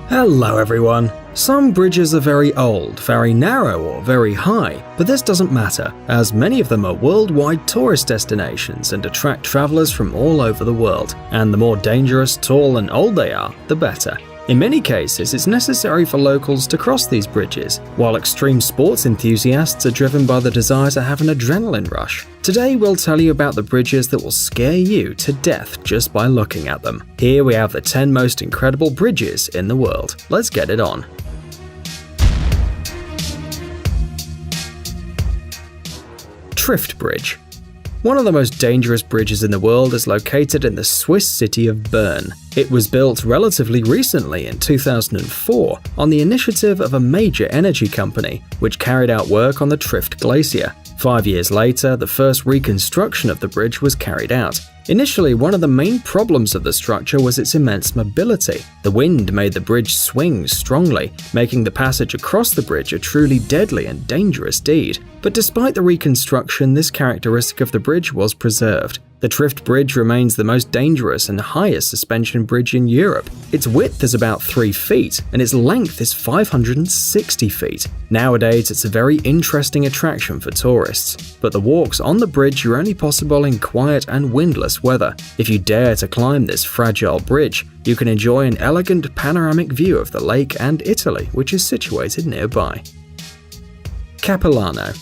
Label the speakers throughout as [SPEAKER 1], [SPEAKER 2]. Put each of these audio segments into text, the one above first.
[SPEAKER 1] Hello everyone! Some bridges are very old, very narrow or very high, but this doesn't matter, as many of them are worldwide tourist destinations and attract travelers from all over the world, and the more dangerous, tall and old they are, the better. In many cases, it's necessary for locals to cross these bridges, while extreme sports enthusiasts are driven by the desire to have an adrenaline rush. Today we'll tell you about the bridges that will scare you to death just by looking at them. Here we have the 10 most incredible bridges in the world. Let's get it on. Trift Bridge. One of the most dangerous bridges in the world is located in the Swiss city of Bern. It was built relatively recently in 2004 on the initiative of a major energy company, which carried out work on the Trift Glacier. 5 years later, the first reconstruction of the bridge was carried out. Initially, one of the main problems of the structure was its immense mobility. The wind made the bridge swing strongly, making the passage across the bridge a truly deadly and dangerous deed. But despite the reconstruction, this characteristic of the bridge was preserved. The Trift Bridge remains the most dangerous and highest suspension bridge in Europe. Its width is about 3 feet, and its length is 560 feet. Nowadays, it's a very interesting attraction for tourists, but the walks on the bridge are only possible in quiet and windless weather. If you dare to climb this fragile bridge, you can enjoy an elegant panoramic view of the lake and Italy, which is situated nearby. Capilano.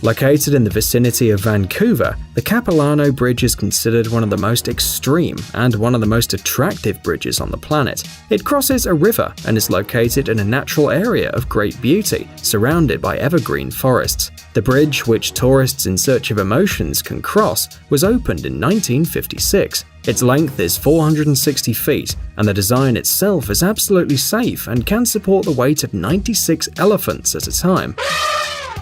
[SPEAKER 1] Located in the vicinity of Vancouver, the Capilano Bridge is considered one of the most extreme and one of the most attractive bridges on the planet. It crosses a river and is located in a natural area of great beauty, surrounded by evergreen forests. The bridge, which tourists in search of emotions can cross, was opened in 1956. Its length is 460 feet, and the design itself is absolutely safe and can support the weight of 96 elephants at a time.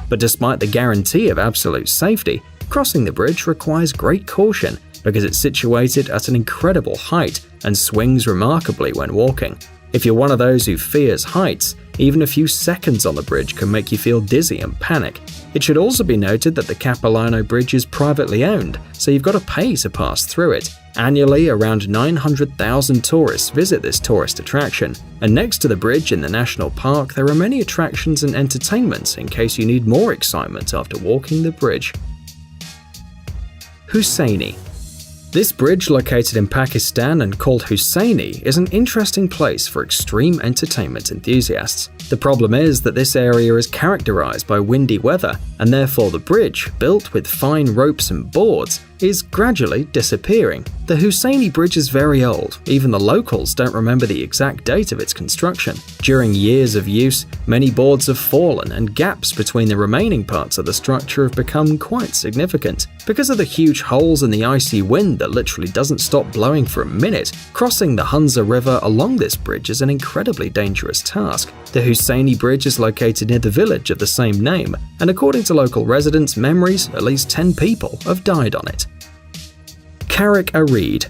[SPEAKER 1] But despite the guarantee of absolute safety, crossing the bridge requires great caution because it's situated at an incredible height and swings remarkably when walking. If you're one of those who fears heights, even a few seconds on the bridge can make you feel dizzy and panic. It should also be noted that the Capilano Bridge is privately owned, so you've got to pay to pass through it. Annually, around 900,000 tourists visit this tourist attraction, and next to the bridge in the national park there are many attractions and entertainments in case you need more excitement after walking the bridge. Hussaini. This bridge, located in Pakistan and called Hussaini, is an interesting place for extreme entertainment enthusiasts. The problem is that this area is characterized by windy weather, and therefore the bridge, built with fine ropes and boards, is gradually disappearing. The Hussaini Bridge is very old, even the locals don't remember the exact date of its construction. During years of use, many boards have fallen and gaps between the remaining parts of the structure have become quite significant. Because of the huge holes in the icy wind that literally doesn't stop blowing for a minute, crossing the Hunza River along this bridge is an incredibly dangerous task. The Hussaini Bridge is located near the village of the same name, and according to local residents' memories, at least 10 people have died on it. Carrick-a-Rede.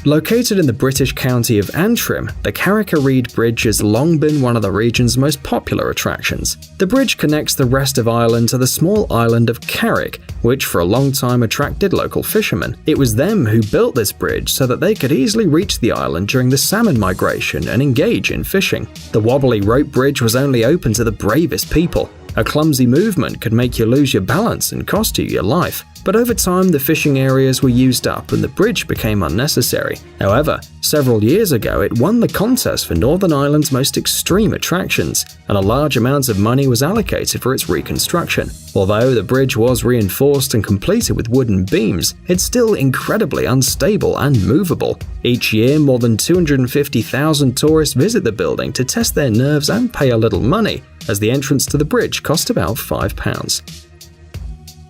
[SPEAKER 1] Located in the British county of Antrim, the Carrick-a-Rede Bridge has long been one of the region's most popular attractions. The bridge connects the rest of Ireland to the small island of Carrick, which for a long time attracted local fishermen. It was them who built this bridge so that they could easily reach the island during the salmon migration and engage in fishing. The wobbly rope bridge was only open to the bravest people. A clumsy movement could make you lose your balance and cost you your life. But over time, the fishing areas were used up and the bridge became unnecessary. However, several years ago, it won the contest for Northern Ireland's most extreme attractions, and a large amount of money was allocated for its reconstruction. Although the bridge was reinforced and completed with wooden beams, it's still incredibly unstable and movable. Each year, more than 250,000 tourists visit the building to test their nerves and pay a little money, as the entrance to the bridge cost about £5.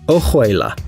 [SPEAKER 1] Ojuela.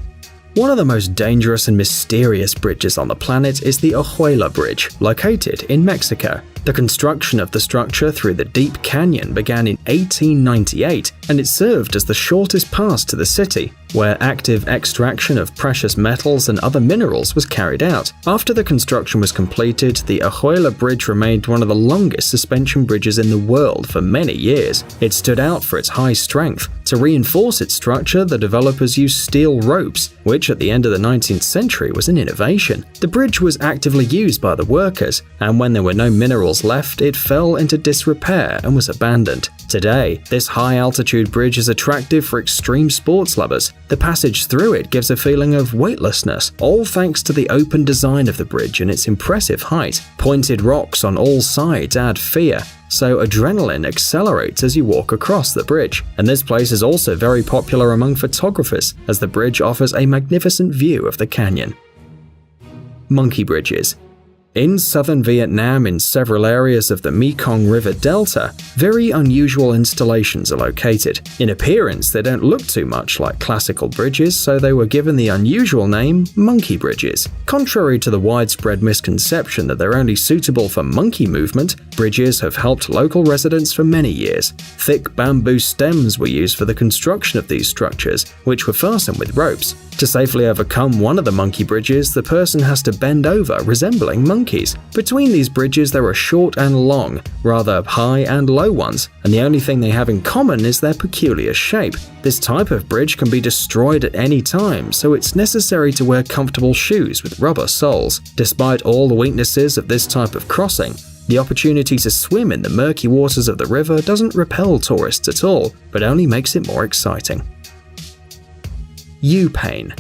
[SPEAKER 1] One of the most dangerous and mysterious bridges on the planet is the Ojuela Bridge, located in Mexico. The construction of the structure through the deep canyon began in 1898, and it served as the shortest pass to the city. where active extraction of precious metals and other minerals was carried out. After the construction was completed, the Ahoila Bridge remained one of the longest suspension bridges in the world for many years. It stood out for its high strength. To reinforce its structure, the developers used steel ropes, which at the end of the 19th century was an innovation. The bridge was actively used by the workers, and when there were no minerals left, it fell into disrepair and was abandoned. Today, this high-altitude bridge is attractive for extreme sports lovers. The passage through it gives a feeling of weightlessness, all thanks to the open design of the bridge and its impressive height. Pointed rocks on all sides add fear, so adrenaline accelerates as you walk across the bridge. And this place is also very popular among photographers, as the bridge offers a magnificent view of the canyon. Monkey bridges. In southern Vietnam, in several areas of the Mekong River Delta, very unusual installations are located. In appearance, they don't look too much like classical bridges, so they were given the unusual name monkey bridges. Contrary to the widespread misconception that they're only suitable for monkey movement, bridges have helped local residents for many years. Thick bamboo stems were used for the construction of these structures, which were fastened with ropes. To safely overcome one of the monkey bridges, the person has to bend over, resembling monkeys. Between these bridges there are short and long, rather high and low ones, and the only thing they have in common is their peculiar shape. This type of bridge can be destroyed at any time, so it's necessary to wear comfortable shoes with rubber soles. Despite all the weaknesses of this type of crossing, the opportunity to swim in the murky waters of the river doesn't repel tourists at all, but only makes it more exciting. U-Pain.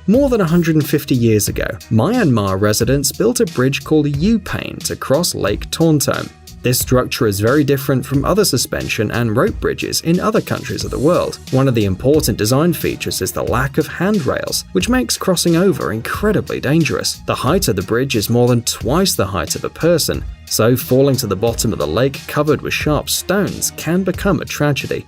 [SPEAKER 1] More than 150 years ago, Myanmar residents built a bridge called U-Pain to cross Lake Tontom. This structure is very different from other suspension and rope bridges in other countries of the world. One of the important design features is the lack of handrails, which makes crossing over incredibly dangerous. The height of the bridge is more than twice the height of a person, so falling to the bottom of the lake covered with sharp stones can become a tragedy.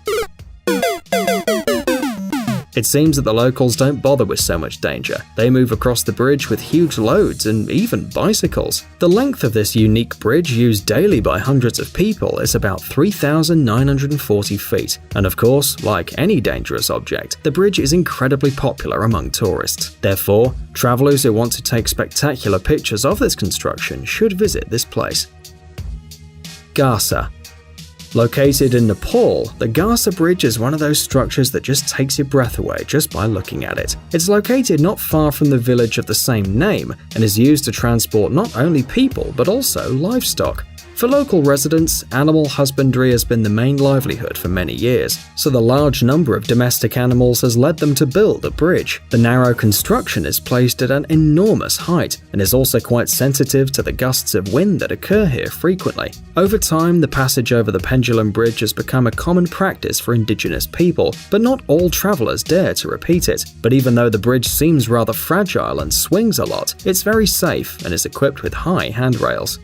[SPEAKER 1] It seems that the locals don't bother with so much danger. They move across the bridge with huge loads and even bicycles. The length of this unique bridge, used daily by hundreds of people, is about 3,940 feet. And of course, like any dangerous object, the bridge is incredibly popular among tourists. Therefore, travelers who want to take spectacular pictures of this construction should visit this place. Garsa. Located in Nepal, the Garsa Bridge is one of those structures that just takes your breath away just by looking at it. It's located not far from the village of the same name and is used to transport not only people but also livestock. For local residents, animal husbandry has been the main livelihood for many years, so the large number of domestic animals has led them to build a bridge. The narrow construction is placed at an enormous height and is also quite sensitive to the gusts of wind that occur here frequently. Over time, the passage over the Pendulum Bridge has become a common practice for indigenous people, but not all travelers dare to repeat it. But even though the bridge seems rather fragile and swings a lot, it's very safe and is equipped with high handrails.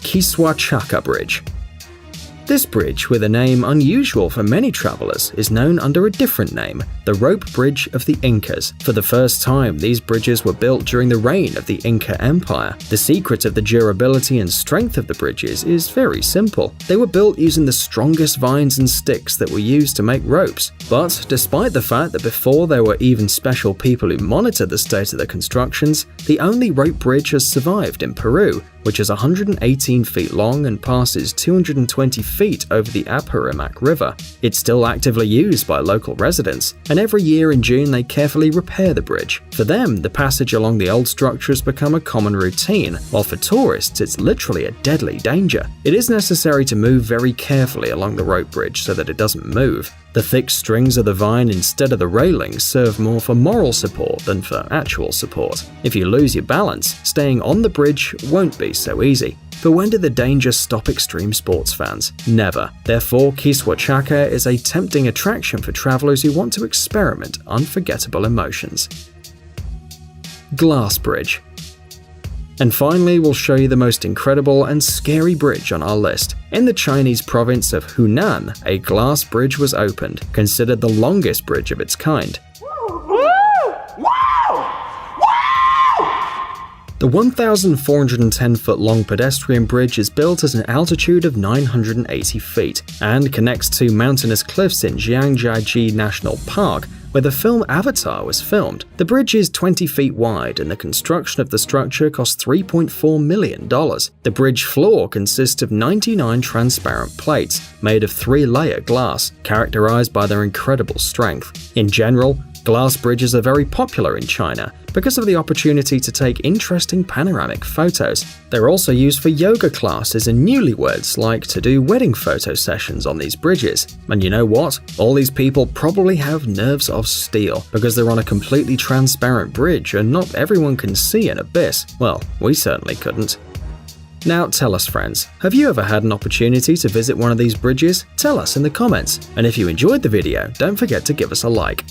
[SPEAKER 1] Kiswa Chaka Bridge. This bridge, with a name unusual for many travelers, is known under a different name, the Rope Bridge of the Incas. For the first time, these bridges were built during the reign of the Inca Empire. The secret of the durability and strength of the bridges is very simple. They were built using the strongest vines and sticks that were used to make ropes. But despite the fact that before there were even special people who monitored the state of the constructions, the only rope bridge has survived in Peru, which is 118 feet long and passes 220 feet over the Apurimac River. It's still actively used by local residents, and every year in June they carefully repair the bridge. For them, the passage along the old structure has become a common routine, while for tourists it's literally a deadly danger. It is necessary to move very carefully along the rope bridge so that it doesn't move. The thick strings of the vine instead of the railings serve more for moral support than for actual support. If you lose your balance, staying on the bridge won't be so easy. But when did the danger stop extreme sports fans? Never. Therefore, Kiswa Chaka is a tempting attraction for travelers who want to experiment unforgettable emotions. Glass Bridge. And finally, we'll show you the most incredible and scary bridge on our list. In the Chinese province of Hunan, a glass bridge was opened, considered the longest bridge of its kind. The 1,410-foot-long pedestrian bridge is built at an altitude of 980 feet and connects two mountainous cliffs in Jiangjiajie National Park, where the film Avatar was filmed. The bridge is 20 feet wide and the construction of the structure cost $3.4 million. The bridge floor consists of 99 transparent plates made of 3-layer glass, characterized by their incredible strength. In general, glass bridges are very popular in China because of the opportunity to take interesting panoramic photos. They're also used for yoga classes, and newlyweds like to do wedding photo sessions on these bridges. And you know what? All these people probably have nerves of steel because they're on a completely transparent bridge and not everyone can see an abyss. Well, we certainly couldn't. Now tell us, friends, have you ever had an opportunity to visit one of these bridges? Tell us in the comments. And if you enjoyed the video, don't forget to give us a like.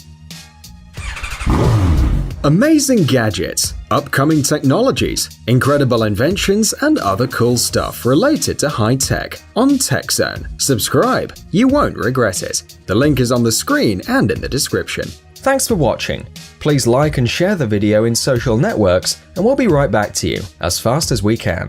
[SPEAKER 1] Amazing gadgets, upcoming technologies, incredible inventions, and other cool stuff related to high tech on TechZone. Subscribe, you won't regret it. The link is on the screen and in the description.
[SPEAKER 2] Thanks for watching. Please like and share the video in social networks, and we'll be right back to you as fast as we can.